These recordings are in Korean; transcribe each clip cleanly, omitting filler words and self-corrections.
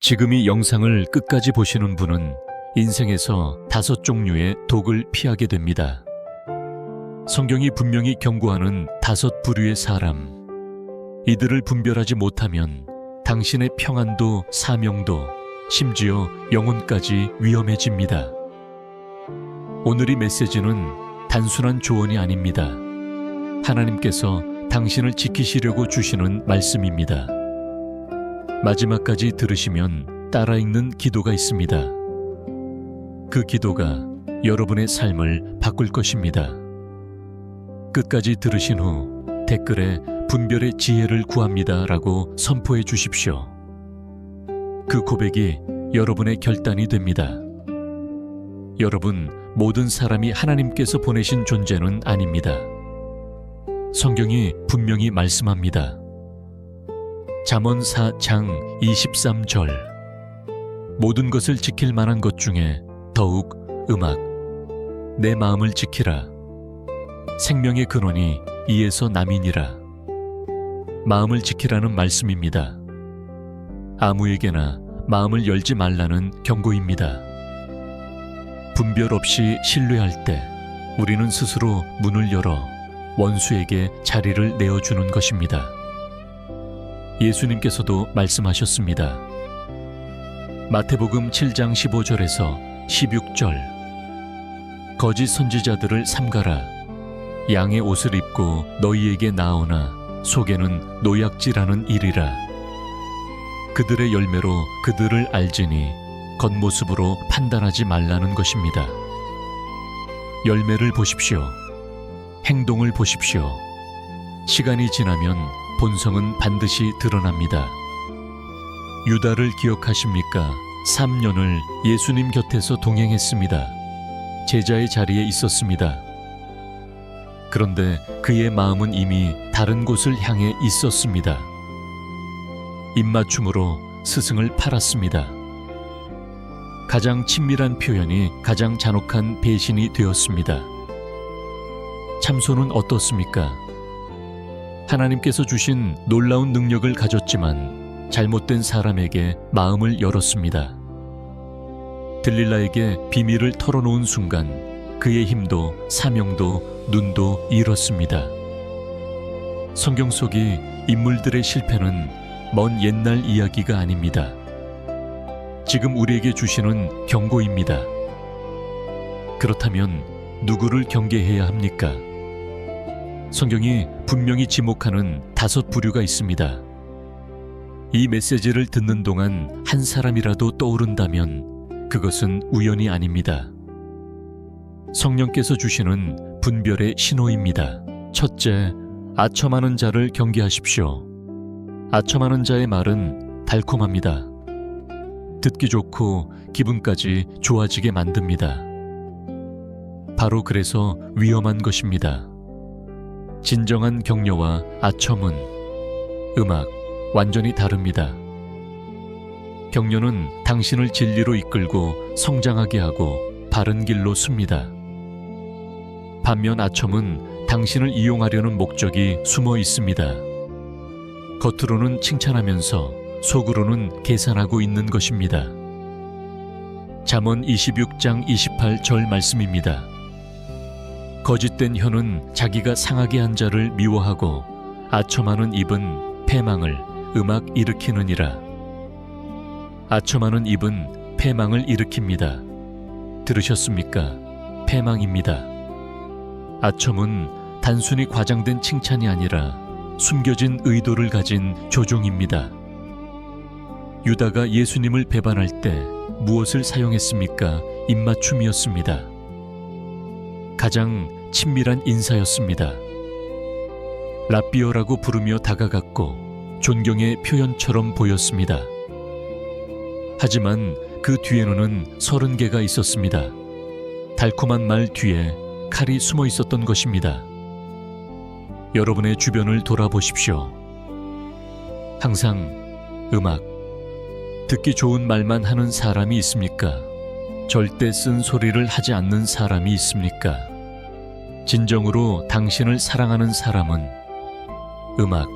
지금 이 영상을 끝까지 보시는 분은 인생에서 5종류의 독을 피하게 됩니다. 성경이 분명히 경고하는 5부류의 사람, 이들을 분별하지 못하면 당신의 평안도 사명도 심지어 영혼까지 위험해집니다. 오늘 이 메시지는 단순한 조언이 아닙니다. 하나님께서 당신을 지키시려고 주시는 말씀입니다. 마지막까지 들으시면 따라 읽는 기도가 있습니다. 그 기도가 여러분의 삶을 바꿀 것입니다. 끝까지 들으신 후 댓글에 분별의 지혜를 구합니다 라고 선포해 주십시오. 그 고백이 여러분의 결단이 됩니다. 여러분, 모든 사람이 하나님께서 보내신 존재는 아닙니다. 성경이 분명히 말씀합니다. 잠언 4장 23절 모든 것을 지킬 만한 것 중에 더욱 음악 내 마음을 지키라. 생명의 근원이 이에서 남이니라. 마음을 지키라는 말씀입니다. 아무에게나 마음을 열지 말라는 경고입니다. 분별 없이 신뢰할 때 우리는 스스로 문을 열어 원수에게 자리를 내어주는 것입니다. 예수님께서도 말씀하셨습니다. 마태복음 7장 15절에서 16절 거짓 선지자들을 삼가라. 양의 옷을 입고 너희에게 나오나 속에는 노약질하는 일이라. 그들의 열매로 그들을 알지니 겉모습으로 판단하지 말라는 것입니다. 열매를 보십시오. 행동을 보십시오. 시간이 지나면 본성은 반드시 드러납니다. 유다를 기억하십니까? 3년을 예수님 곁에서 동행했습니다. 제자의 자리에 있었습니다. 그런데 그의 마음은 이미 다른 곳을 향해 있었습니다. 입맞춤으로 스승을 팔았습니다. 가장 친밀한 표현이 가장 잔혹한 배신이 되었습니다. 참소는 어떻습니까? 하나님께서 주신 놀라운 능력을 가졌지만 잘못된 사람에게 마음을 열었습니다. 들릴라에게 비밀을 털어놓은 순간 그의 힘도 사명도 눈도 잃었습니다. 성경 속의 인물들의 실패는 먼 옛날 이야기가 아닙니다. 지금 우리에게 주시는 경고입니다. 그렇다면 누구를 경계해야 합니까? 성경이 분명히 지목하는 5부류가 있습니다. 이 메시지를 듣는 동안 한 사람이라도 떠오른다면 그것은 우연이 아닙니다. 성령께서 주시는 분별의 신호입니다. 첫째, 아첨하는 자를 경계하십시오. 아첨하는 자의 말은 달콤합니다. 듣기 좋고 기분까지 좋아지게 만듭니다. 바로 그래서 위험한 것입니다. 진정한 격려와 아첨은 음악 완전히 다릅니다. 격려는 당신을 진리로 이끌고 성장하게 하고 바른 길로 씁니다. 반면 아첨은 당신을 이용하려는 목적이 숨어 있습니다. 겉으로는 칭찬하면서 속으로는 계산하고 있는 것입니다. 잠언 26장 28절 말씀입니다. 거짓된 혀는 자기가 상하게 한 자를 미워하고 아첨하는 입은 패망을 음악 일으키느니라. 아첨하는 입은 패망을 일으킵니다. 들으셨습니까? 패망입니다. 아첨은 단순히 과장된 칭찬이 아니라 숨겨진 의도를 가진 조종입니다. 유다가 예수님을 배반할 때 무엇을 사용했습니까? 입맞춤이었습니다. 가장 친밀한 인사였습니다. 라비어라고 부르며 다가갔고 존경의 표현처럼 보였습니다. 하지만 그 뒤에는 30개가 있었습니다. 달콤한 말 뒤에 칼이 숨어 있었던 것입니다. 여러분의 주변을 돌아보십시오. 항상 음악, 듣기 좋은 말만 하는 사람이 있습니까? 절대 쓴 소리를 하지 않는 사람이 있습니까? 진정으로 당신을 사랑하는 사람은 음악,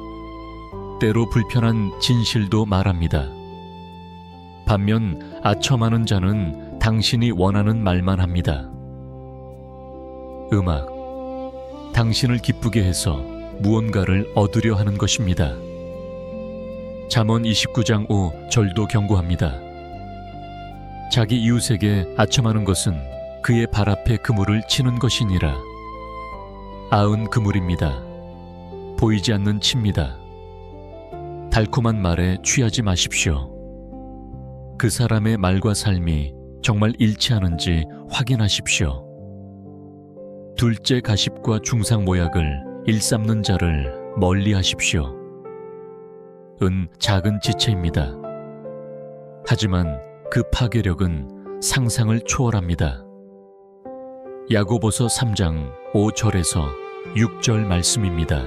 때로 불편한 진실도 말합니다. 반면 아첨하는 자는 당신이 원하는 말만 합니다. 음악, 당신을 기쁘게 해서 무언가를 얻으려 하는 것입니다. 잠언 29장 5 절도 경고합니다. 자기 이웃에게 아첨하는 것은 그의 발 앞에 그물을 치는 것이니라. 아은 그물입니다. 보이지 않는 치입니다. 달콤한 말에 취하지 마십시오. 그 사람의 말과 삶이 정말 일치하는지 확인하십시오. 둘째 가십과 중상 모약을 일삼는 자를 멀리 하십시오. 은 작은 지체입니다. 하지만 그 파괴력은 상상을 초월합니다. 야고보서 3장 5절에서 6절 말씀입니다.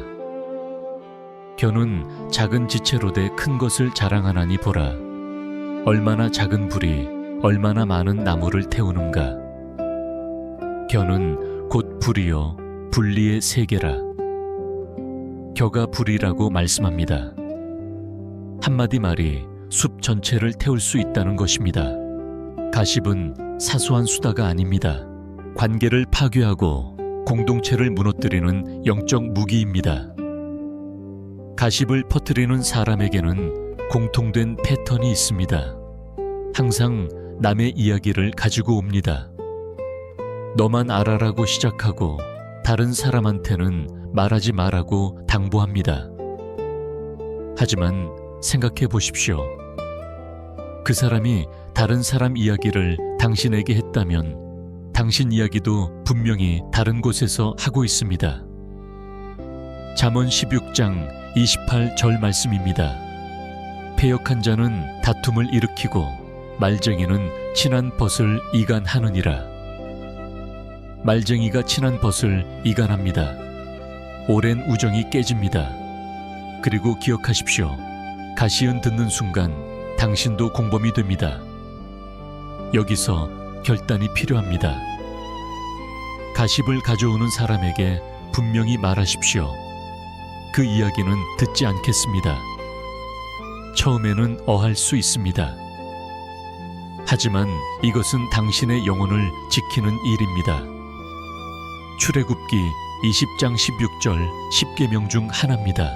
겨는 작은 지체로 돼 큰 것을 자랑하나니 보라. 얼마나 작은 불이 얼마나 많은 나무를 태우는가. 겨는 곧 불이요 분리의 세계라. 겨가 불이라고 말씀합니다. 한마디 말이 숲 전체를 태울 수 있다는 것입니다. 가십은 사소한 수다가 아닙니다. 관계를 파괴하고 공동체를 무너뜨리는 영적 무기입니다. 가십을 퍼뜨리는 사람에게는 공통된 패턴이 있습니다. 항상 남의 이야기를 가지고 옵니다. 너만 알아라고 시작하고 다른 사람한테는 말하지 말라고 당부합니다. 하지만 생각해 보십시오. 그 사람이 다른 사람 이야기를 당신에게 했다면 당신 이야기도 분명히 다른 곳에서 하고 있습니다. 잠언 16장 28절 말씀입니다. 패역한 자는 다툼을 일으키고 말쟁이는 친한 벗을 이간하느니라. 말쟁이가 친한 벗을 이간합니다. 오랜 우정이 깨집니다. 그리고 기억하십시오. 가시은 듣는 순간 당신도 공범이 됩니다. 여기서 결단이 필요합니다. 가십을 가져오는 사람에게 분명히 말하십시오. 그 이야기는 듣지 않겠습니다. 처음에는 어할 수 있습니다. 하지만 이것은 당신의 영혼을 지키는 일입니다. 출애굽기 20장 16절 10계명 중 하나입니다.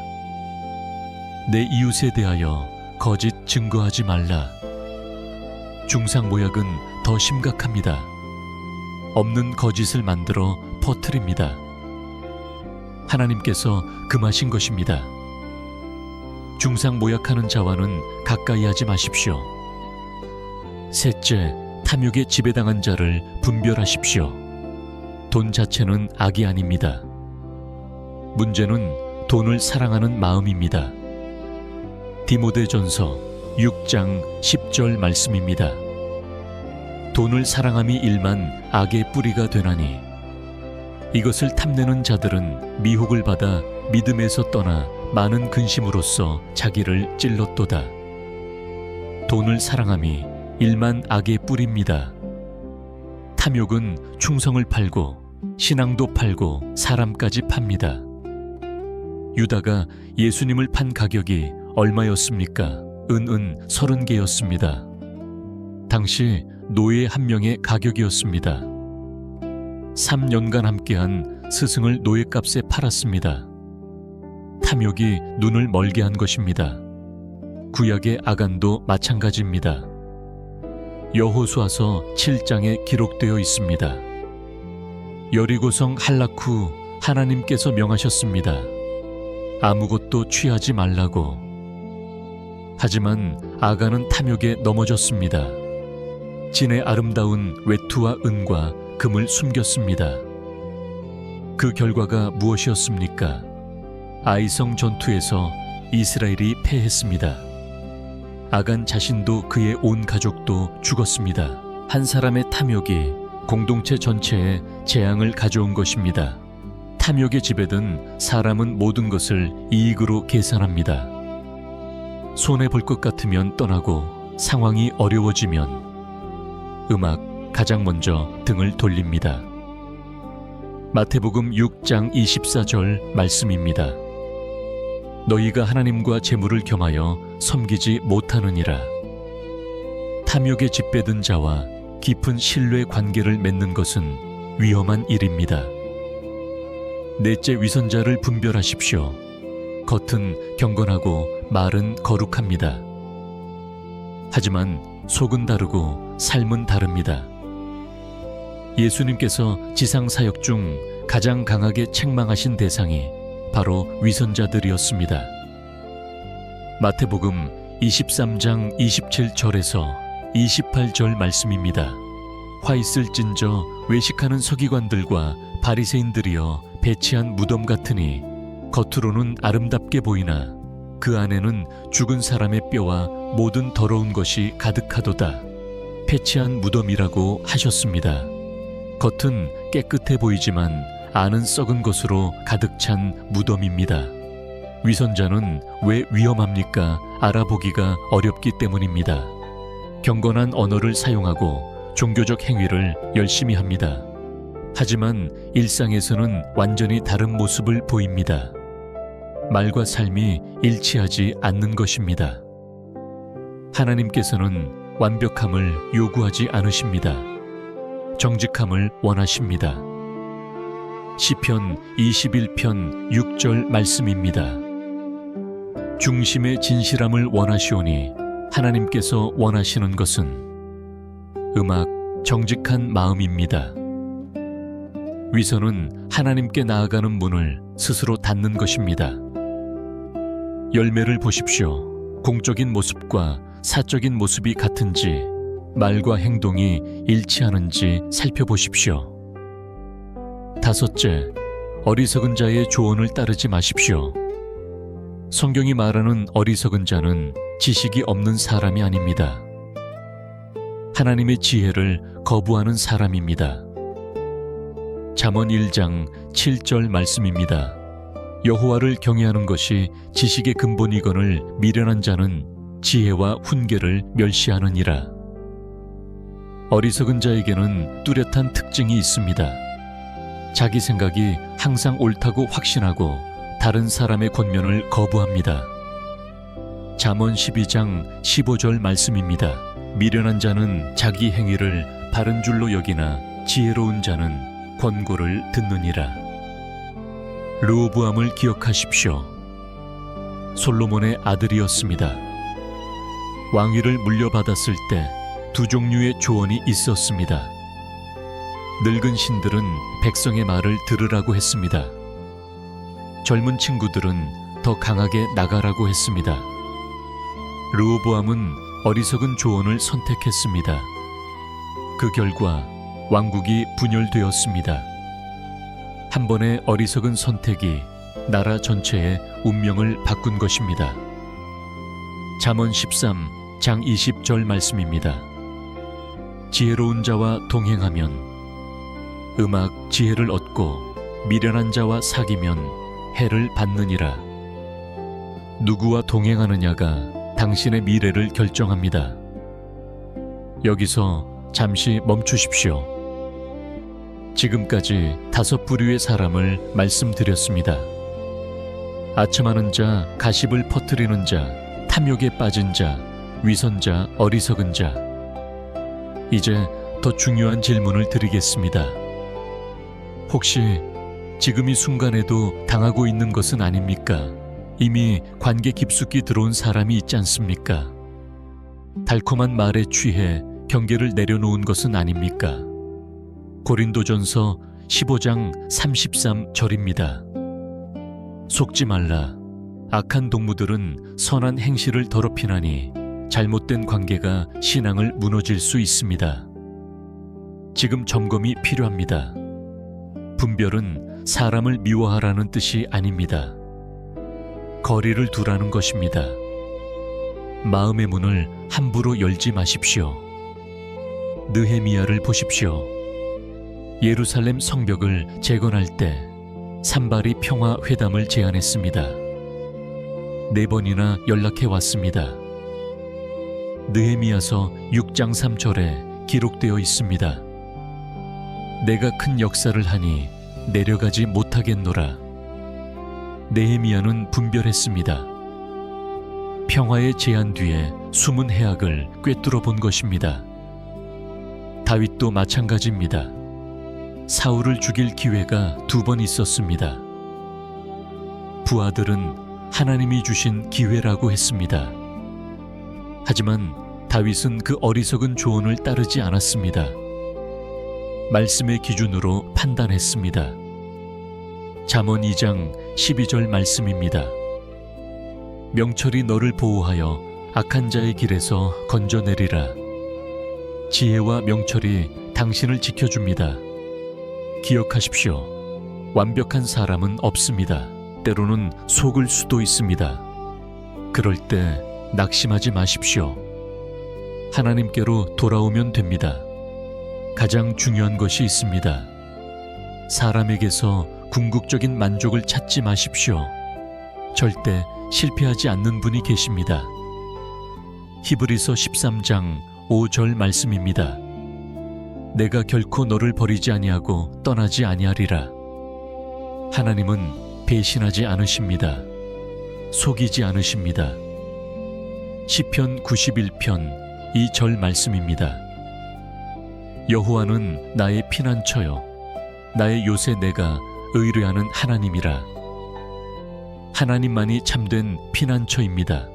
내 이웃에 대하여 거짓 증거하지 말라. 중상 모약은 더 심각합니다. 없는 거짓을 만들어 퍼뜨립니다. 하나님께서 금하신 것입니다. 중상 모약하는 자와는 가까이 하지 마십시오. 셋째, 탐욕에 지배당한 자를 분별하십시오. 돈 자체는 악이 아닙니다. 문제는 돈을 사랑하는 마음입니다. 디모데전서 6장 10절 말씀입니다. 돈을 사랑함이 일만 악의 뿌리가 되나니 이것을 탐내는 자들은 미혹을 받아 믿음에서 떠나 많은 근심으로써 자기를 찔렀도다. 돈을 사랑함이 일만 악의 뿌리입니다. 탐욕은 충성을 팔고 신앙도 팔고 사람까지 팝니다. 유다가 예수님을 판 가격이 얼마였습니까? 은 30개였습니다. 당시 노예 한 명의 가격이었습니다. 3년간 함께한 스승을 노예값에 팔았습니다. 탐욕이 눈을 멀게 한 것입니다. 구약의 아간도 마찬가지입니다. 여호수아서 7장에 기록되어 있습니다. 여리고성 한락 후 하나님께서 명하셨습니다. 아무것도 취하지 말라고. 하지만 아간은 탐욕에 넘어졌습니다. 진의 아름다운 외투와 은과 금을 숨겼습니다. 그 결과가 무엇이었습니까? 아이성 전투에서 이스라엘이 패했습니다. 아간 자신도 그의 온 가족도 죽었습니다. 한 사람의 탐욕이 공동체 전체에 재앙을 가져온 것입니다. 탐욕에 지배든 사람은 모든 것을 이익으로 계산합니다. 손해볼 것 같으면 떠나고 상황이 어려워지면 음악 가장 먼저 등을 돌립니다. 마태복음 6장 24절 말씀입니다. 너희가 하나님과 재물을 겸하여 섬기지 못하느니라. 탐욕에 짓배든 자와 깊은 신뢰 관계를 맺는 것은 위험한 일입니다. 넷째, 위선자를 분별하십시오. 겉은 경건하고 말은 거룩합니다. 하지만 속은 다르고 삶은 다릅니다. 예수님께서 지상 사역 중 가장 강하게 책망하신 대상이 바로 위선자들이었습니다. 마태복음 23장 27절에서 28절 말씀입니다. 화 있을진저 외식하는 서기관들과 바리새인들이여 배치한 무덤 같으니 겉으로는 아름답게 보이나 그 안에는 죽은 사람의 뼈와 모든 더러운 것이 가득하도다. 패치한 무덤이라고 하셨습니다. 겉은 깨끗해 보이지만 안은 썩은 것으로 가득 찬 무덤입니다. 위선자는 왜 위험합니까? 알아보기가 어렵기 때문입니다. 경건한 언어를 사용하고 종교적 행위를 열심히 합니다. 하지만 일상에서는 완전히 다른 모습을 보입니다. 말과 삶이 일치하지 않는 것입니다. 하나님께서는 완벽함을 요구하지 않으십니다. 정직함을 원하십니다. 시편 21편 6절 말씀입니다. 중심의 진실함을 원하시오니 하나님께서 원하시는 것은 정직한 마음입니다. 위선은 하나님께 나아가는 문을 스스로 닫는 것입니다. 열매를 보십시오. 공적인 모습과 사적인 모습이 같은지, 말과 행동이 일치하는지 살펴보십시오. 다섯째, 어리석은 자의 조언을 따르지 마십시오. 성경이 말하는 어리석은 자는 지식이 없는 사람이 아닙니다. 하나님의 지혜를 거부하는 사람입니다. 잠언 1장 7절 말씀입니다. 여호와를 경외하는 것이 지식의 근본이거늘 미련한 자는 지혜와 훈계를 멸시하느니라. 어리석은 자에게는 뚜렷한 특징이 있습니다. 자기 생각이 항상 옳다고 확신하고 다른 사람의 권면을 거부합니다. 잠언 12장 15절 말씀입니다. 미련한 자는 자기 행위를 바른 줄로 여기나 지혜로운 자는 권고를 듣느니라. 르호보암을 기억하십시오. 솔로몬의 아들이었습니다. 왕위를 물려받았을 때 두 종류의 조언이 있었습니다. 늙은 신들은 백성의 말을 들으라고 했습니다. 젊은 친구들은 더 강하게 나가라고 했습니다. 르호보암은 어리석은 조언을 선택했습니다. 그 결과 왕국이 분열되었습니다. 한 번의 어리석은 선택이 나라 전체의 운명을 바꾼 것입니다. 잠언 13장 20절 말씀입니다. 지혜로운 자와 동행하면 지혜를 얻고 미련한 자와 사귀면 해를 받느니라. 누구와 동행하느냐가 당신의 미래를 결정합니다. 여기서 잠시 멈추십시오. 지금까지 5 부류의 사람을 말씀드렸습니다. 아첨하는 자, 가십을 퍼뜨리는 자, 탐욕에 빠진 자, 위선자, 어리석은 자. 이제 더 중요한 질문을 드리겠습니다. 혹시 지금 이 순간에도 당하고 있는 것은 아닙니까? 이미 관계 깊숙이 들어온 사람이 있지 않습니까? 달콤한 말에 취해 경계를 내려놓은 것은 아닙니까? 고린도전서 15장 33절입니다. 속지 말라. 악한 동무들은 선한 행실을 더럽히나니 잘못된 관계가 신앙을 무너질 수 있습니다. 지금 점검이 필요합니다. 분별은 사람을 미워하라는 뜻이 아닙니다. 거리를 두라는 것입니다. 마음의 문을 함부로 열지 마십시오. 느헤미야를 보십시오. 예루살렘 성벽을 재건할 때 산발이 평화 회담을 제안했습니다. 4번이나 연락해 왔습니다. 느헤미야서 6장 3절에 기록되어 있습니다. 내가 큰 역사를 하니 내려가지 못하겠노라. 느헤미야는 분별했습니다. 평화의 제안 뒤에 숨은 해악을 꿰뚫어 본 것입니다. 다윗도 마찬가지입니다. 사울을 죽일 기회가 2번 있었습니다. 부하들은 하나님이 주신 기회라고 했습니다. 하지만 다윗은 그 어리석은 조언을 따르지 않았습니다. 말씀의 기준으로 판단했습니다. 잠언 2장 12절 말씀입니다. 명철이 너를 보호하여 악한 자의 길에서 건져내리라. 지혜와 명철이 당신을 지켜줍니다. 기억하십시오. 완벽한 사람은 없습니다. 때로는 속을 수도 있습니다. 그럴 때 낙심하지 마십시오. 하나님께로 돌아오면 됩니다. 가장 중요한 것이 있습니다. 사람에게서 궁극적인 만족을 찾지 마십시오. 절대 실패하지 않는 분이 계십니다. 히브리서 13장 5절 말씀입니다. 내가 결코 너를 버리지 아니하고 떠나지 아니하리라. 하나님은 배신하지 않으십니다. 속이지 않으십니다. 시편 91편 2절 말씀입니다. 여호와는 나의 피난처요 나의 요새 내가 의뢰하는 하나님이라. 하나님만이 참된 피난처입니다.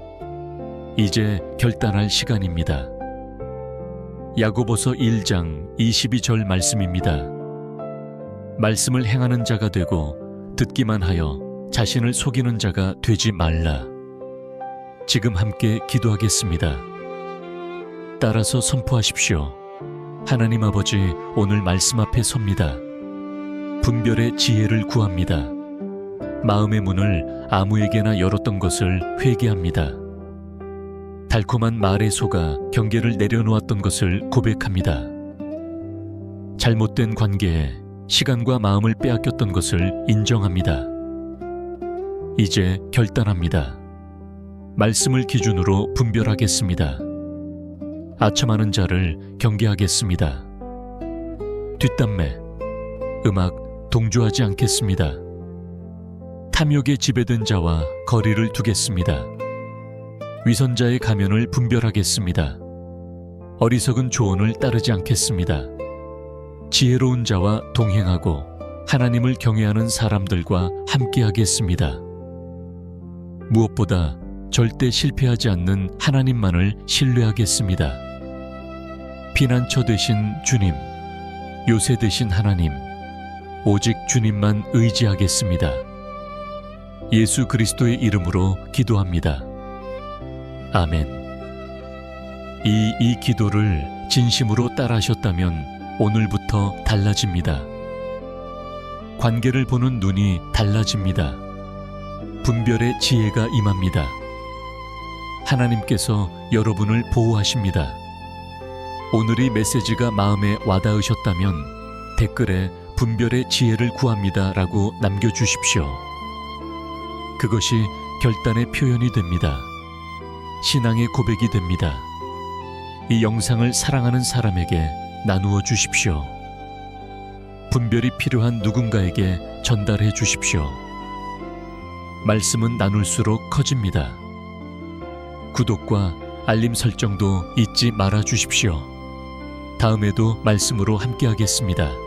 이제 결단할 시간입니다. 야고보서 1장 22절 말씀입니다. 말씀을 행하는 자가 되고 듣기만 하여 자신을 속이는 자가 되지 말라. 지금 함께 기도하겠습니다. 따라서 선포하십시오. 하나님 아버지, 오늘 말씀 앞에 섭니다. 분별의 지혜를 구합니다. 마음의 문을 아무에게나 열었던 것을 회개합니다. 달콤한 말에 속아 경계를 내려놓았던 것을 고백합니다. 잘못된 관계에 시간과 마음을 빼앗겼던 것을 인정합니다. 이제 결단합니다. 말씀을 기준으로 분별하겠습니다. 아첨하는 자를 경계하겠습니다. 뒷담매, 음악 동조하지 않겠습니다. 탐욕에 지배된 자와 거리를 두겠습니다. 위선자의 가면을 분별하겠습니다. 어리석은 조언을 따르지 않겠습니다. 지혜로운 자와 동행하고 하나님을 경외하는 사람들과 함께하겠습니다. 무엇보다 절대 실패하지 않는 하나님만을 신뢰하겠습니다. 피난처 되신 주님, 요새 되신 하나님, 오직 주님만 의지하겠습니다. 예수 그리스도의 이름으로 기도합니다. 아멘. 이 기도를 진심으로 따라하셨다면 오늘부터 달라집니다. 관계를 보는 눈이 달라집니다. 분별의 지혜가 임합니다. 하나님께서 여러분을 보호하십니다. 오늘 이 메시지가 마음에 와닿으셨다면 댓글에 분별의 지혜를 구합니다 라고 남겨주십시오. 그것이 결단의 표현이 됩니다. 신앙의 고백이 됩니다. 이 영상을 사랑하는 사람에게 나누어 주십시오. 분별이 필요한 누군가에게 전달해 주십시오. 말씀은 나눌수록 커집니다. 구독과 알림 설정도 잊지 말아 주십시오. 다음에도 말씀으로 함께하겠습니다.